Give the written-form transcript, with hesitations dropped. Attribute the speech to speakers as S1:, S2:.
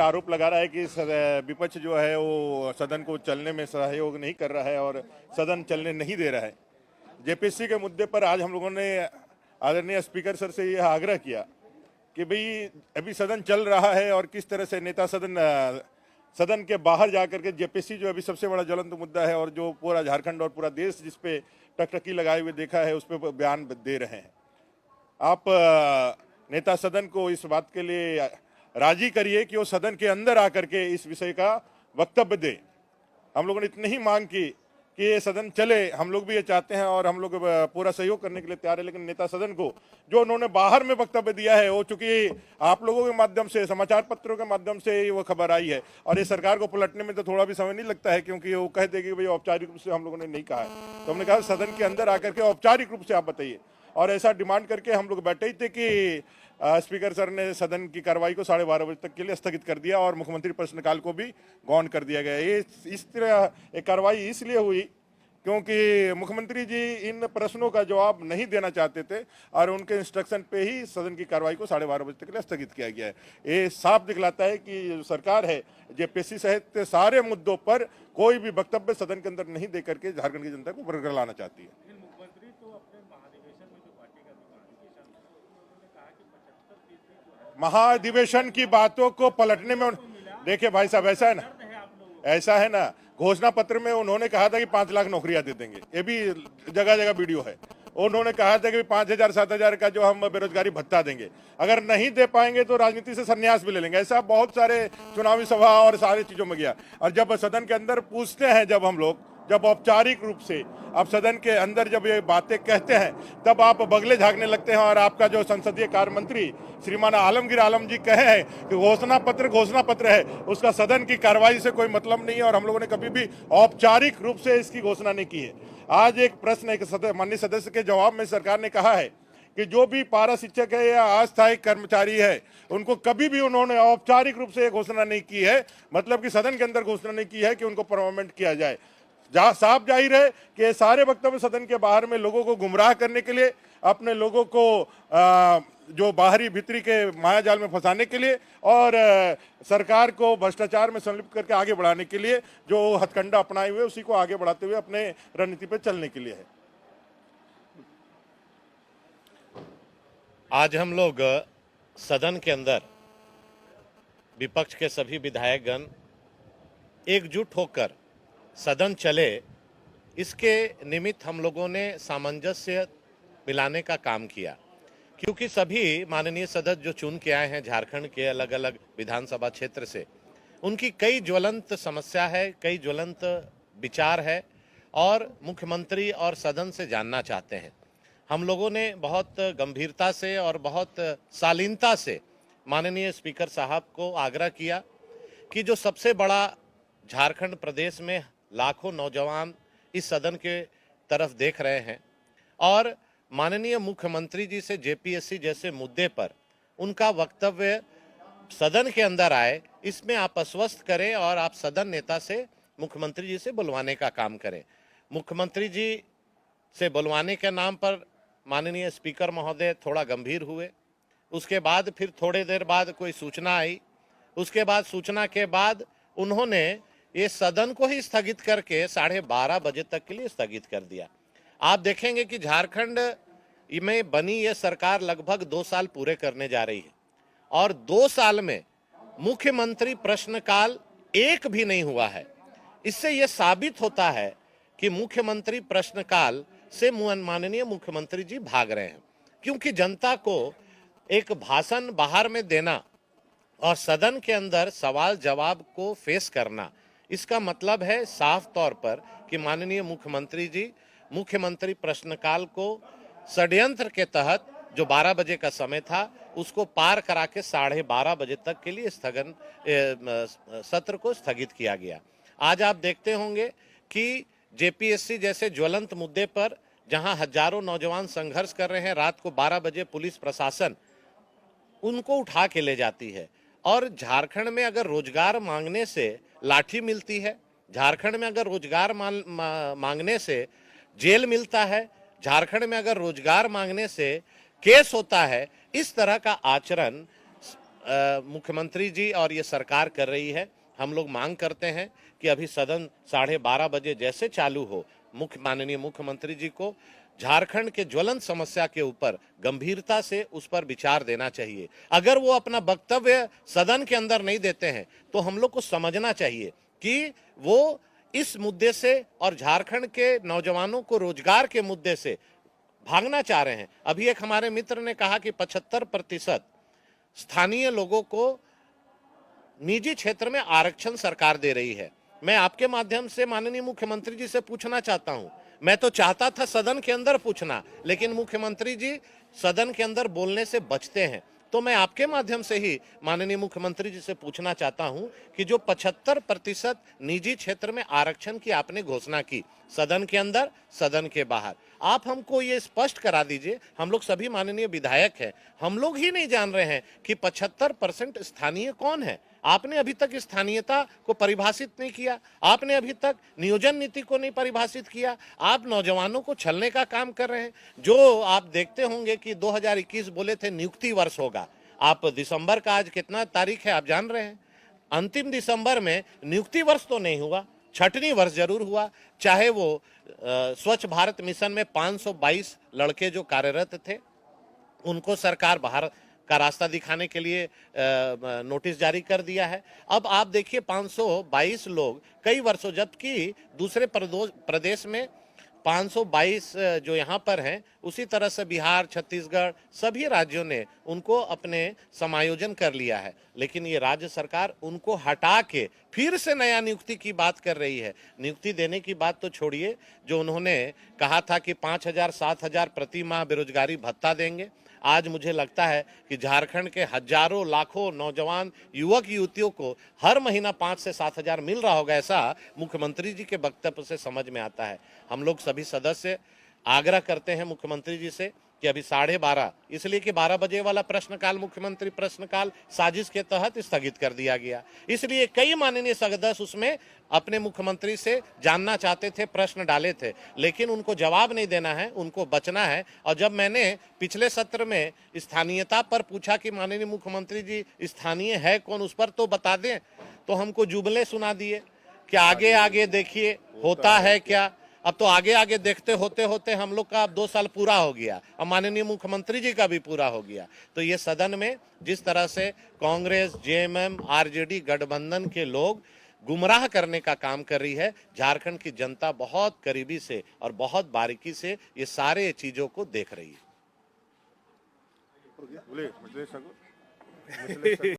S1: आरोप लगा रहा है कि विपक्ष जो है वो सदन को चलने में सहयोग नहीं कर रहा है और सदन चलने नहीं दे रहा है। जेपीएससी के मुद्दे पर आज हम लोगों ने आदरणीय स्पीकर सर से यह आग्रह किया कि भाई अभी सदन चल रहा है और किस तरह से नेता सदन के बाहर जाकर के जेपीएससी जो अभी सबसे बड़ा ज्वलंत मुद्दा है और जो पूरा झारखंड और पूरा देश जिस पे टकटकी लगाए हुए देखा है उस पर बयान दे रहे हैं। आप नेता सदन को इस बात के लिए राजी करिए कि वो सदन के अंदर आकर के इस विषय का वक्तव्य दे। हम लोगों ने इतनी ही मांग की कि ये सदन चले, हम लोग भी ये चाहते हैं और हम लोग पूरा सहयोग करने के लिए तैयार है, लेकिन नेता सदन को जो उन्होंने बाहर में वक्तव्य दिया है वो चूंकि आप लोगों के माध्यम से, समाचार पत्रों के माध्यम से वो खबर आई है और ये सरकार को पलटने में तो थोड़ा भी समय नहीं लगता है, क्योंकि वो कह देगी भाई औपचारिक रूप से हम लोगों ने नहीं कहा है। तो हमने कहा सदन के अंदर आकर के औपचारिक रूप से आप बताइए, और ऐसा डिमांड करके हम लोग बैठे ही थे कि स्पीकर सर ने सदन की कार्रवाई को 12:30 बजे तक के लिए स्थगित कर दिया और मुख्यमंत्री प्रश्नकाल को भी गौण कर दिया गया। ये इस तरह एक कार्रवाई इसलिए हुई क्योंकि मुख्यमंत्री जी इन प्रश्नों का जवाब नहीं देना चाहते थे और उनके इंस्ट्रक्शन पे ही सदन की कार्रवाई को 12:30 बजे तक के लिए स्थगित किया गया है। ये साफ दिखलाता है कि जो सरकार है जेपीएससी सहित सारे मुद्दों पर कोई भी वक्तव्य सदन के अंदर नहीं दे करके झारखंड की जनता को बरकरार लाना चाहती है। महाधिवेशन की बातों को पलटने में देखिए भाई साहब, ऐसा है ना, घोषणा पत्र में उन्होंने कहा था कि 5 लाख नौकरियां दे देंगे, ये भी जगह जगह वीडियो है। उन्होंने कहा था कि 5,000 7,000 का जो हम बेरोजगारी भत्ता देंगे, अगर नहीं दे पाएंगे तो राजनीति से संन्यास भी ले लेंगे। ऐसा बहुत सारे चुनावी सभा और सारी चीजों में गया। और जब सदन के अंदर पूछते हैं, जब औपचारिक रूप से आप सदन के अंदर जब ये बातें कहते हैं तब आप बगले झाँकने लगते हैं। और आपका जो संसदीय कार्य मंत्री श्रीमान आलमगीर आलम जी कहे हैं कि घोषणा पत्र है, उसका सदन की कार्रवाई से कोई मतलब नहीं है और हम लोगों ने कभी भी औपचारिक रूप से इसकी घोषणा नहीं की है। आज एक प्रश्न एक माननीय सदस्य के जवाब में सरकार ने कहा है कि जो भी पारा शिक्षक है या अस्थायी कर्मचारी है उनको कभी भी उन्होंने औपचारिक रूप से घोषणा नहीं की है, मतलब कि सदन के अंदर घोषणा नहीं की है कि उनको परमानेंट किया जाए। जहाँ साफ जाहिर है कि सारे वक्तव्य सदन के बाहर में लोगों को गुमराह करने के लिए, अपने लोगों को जो बाहरी भीतरी के मायाजाल में फंसाने के लिए और सरकार को भ्रष्टाचार में संलिप्त करके आगे बढ़ाने के लिए जो हथकंडा अपनाए हुए उसी को आगे बढ़ाते हुए अपने रणनीति पर चलने के लिए है।
S2: आज हम लोग सदन के अंदर विपक्ष के सभी विधायकगण एकजुट होकर सदन चले, इसके निमित्त हम लोगों ने सामंजस्य मिलाने का काम किया, क्योंकि सभी माननीय सदस्य जो चुन के आए हैं झारखंड के अलग अलग विधानसभा क्षेत्र से, उनकी कई ज्वलंत समस्या है, कई ज्वलंत विचार है और मुख्यमंत्री और सदन से जानना चाहते हैं। हम लोगों ने बहुत गंभीरता से और बहुत शालीनता से माननीय स्पीकर साहब को आग्रह किया कि जो सबसे बड़ा झारखंड प्रदेश में लाखों नौजवान इस सदन के तरफ देख रहे हैं और माननीय मुख्यमंत्री जी से जेपीएससी जैसे मुद्दे पर उनका वक्तव्य सदन के अंदर आए, इसमें आप आश्वस्त करें और आप सदन नेता से मुख्यमंत्री जी से बुलवाने का काम करें। मुख्यमंत्री जी से बुलवाने के नाम पर माननीय स्पीकर महोदय थोड़ा गंभीर हुए। उसके बाद फिर थोड़ी देर बाद कोई सूचना आई, उसके बाद सूचना के बाद उन्होंने ये सदन को ही स्थगित करके 12:30 बजे तक के लिए स्थगित कर दिया। आप देखेंगे कि झारखंड में बनी ये सरकार लगभग 2 साल पूरे करने जा रही है और 2 साल में मुख्यमंत्री प्रश्नकाल एक भी नहीं हुआ है। इससे यह साबित होता है कि मुख्यमंत्री प्रश्नकाल से माननीय मुख्यमंत्री जी भाग रहे हैं, क्योंकि जनता को एक भाषण बाहर में देना और सदन के अंदर सवाल जवाब को फेस करना, इसका मतलब है साफ तौर पर कि माननीय मुख्यमंत्री जी मुख्यमंत्री प्रश्नकाल को षड्यंत्र के तहत जो 12 बजे का समय था उसको पार करा के 12:30 बजे तक के लिए सत्र को स्थगित किया गया। आज आप देखते होंगे कि जेपीएससी जैसे ज्वलंत मुद्दे पर जहां हजारों नौजवान संघर्ष कर रहे हैं, रात को 12 बजे पुलिस प्रशासन उनको उठा के ले जाती है। और झारखंड में अगर रोजगार मांगने से लाठी मिलती है, झारखंड में अगर रोजगार मांगने से जेल मिलता है, झारखंड में अगर रोजगार मांगने से केस होता है, इस तरह का आचरण मुख्यमंत्री जी और ये सरकार कर रही है। हम लोग मांग करते हैं कि अभी सदन 12:30 बजे जैसे चालू हो, माननीय मुख्यमंत्री जी को झारखंड के ज्वलंत समस्या के ऊपर गंभीरता से उस पर विचार देना चाहिए। अगर वो अपना वक्तव्य सदन के अंदर नहीं देते हैं तो हम लोग को समझना चाहिए कि वो इस मुद्दे से और झारखंड के नौजवानों को रोजगार के मुद्दे से भागना चाह रहे हैं। अभी एक हमारे मित्र ने कहा कि 75% स्थानीय लोगों को निजी क्षेत्र में आरक्षण सरकार दे रही है। मैं आपके माध्यम से माननीय मुख्यमंत्री जी से पूछना चाहता हूं, मैं तो चाहता था सदन के अंदर पूछना, लेकिन मुख्यमंत्री जी सदन के अंदर बोलने से बचते हैं। तो मैं आपके माध्यम से ही माननीय मुख्यमंत्री जी से पूछना चाहता हूं कि जो 75% निजी क्षेत्र में आरक्षण की आपने घोषणा की, सदन के अंदर, सदन के बाहर, आप हमको ये स्पष्ट करा दीजिए। हम लोग सभी माननीय विधायक हैं, हम लोग ही नहीं जान रहे हैं कि 75% स्थानीय कौन है। आपने अभी तक स्थानीयता को परिभाषित नहीं किया, आपने अभी तक नियोजन नीति को नहीं परिभाषित किया, आप नौजवानों को छलने का काम कर रहे हैं। जो आप देखते होंगे कि 2021 बोले थे नियुक्ति वर्ष होगा, आप दिसंबर का आज कितना तारीख है आप जान रहे हैं। अंतिम दिसंबर में नियुक्ति वर्ष तो नहीं हुआ, छटनी वर्ष जरूर हुआ। चाहे वो स्वच्छ भारत मिशन में 522 लड़के जो कार्यरत थे उनको सरकार बाहर का रास्ता दिखाने के लिए नोटिस जारी कर दिया है। अब आप देखिए 522 लोग कई वर्षों, जबकि दूसरे प्रदेश में 522 जो यहाँ पर हैं, उसी तरह से बिहार, छत्तीसगढ़, सभी राज्यों ने उनको अपने समायोजन कर लिया है। लेकिन ये राज्य सरकार उनको हटा के फिर से नया नियुक्ति की बात कर रही है। नियुक्ति देने की बात तो छोड़िए, जो उन्होंने कहा था कि 5,000 7,000 प्रति माह बेरोजगारी भत्ता देंगे, आज मुझे लगता है कि झारखंड के हजारों लाखों नौजवान युवक युवतियों को हर महीना 5 से 7,000 मिल रहा होगा, ऐसा मुख्यमंत्री जी के वक्तव्य से समझ में आता है। हम लोग सभी सदस्य आग्रह करते हैं मुख्यमंत्री जी से कि अभी 12:30, इसलिए कि 12 बजे वाला प्रश्नकाल, मुख्यमंत्री प्रश्नकाल साजिश के तहत स्थगित कर दिया गया, इसलिए कई माननीय सदस्य उसमें अपने मुख्यमंत्री से जानना चाहते थे, प्रश्न डाले थे, लेकिन उनको जवाब नहीं देना है, उनको बचना है। और जब मैंने पिछले सत्र में स्थानीयता पर पूछा कि माननीय मुख्यमंत्री जी स्थानीय है कौन, उस पर तो बता दें, तो हमको जुमले सुना दिए कि आगे आगे देखिए होता है क्या। अब तो आगे आगे देखते होते होते हम लोग का अब 2 साल पूरा हो गया और माननीय मुख्यमंत्री जी का भी पूरा हो गया। तो ये सदन में जिस तरह से कांग्रेस, जेएमएम, आरजेडी गठबंधन के लोग गुमराह करने का काम कर रही है, झारखंड की जनता बहुत करीबी से और बहुत बारीकी से ये सारे चीजों को देख रही है।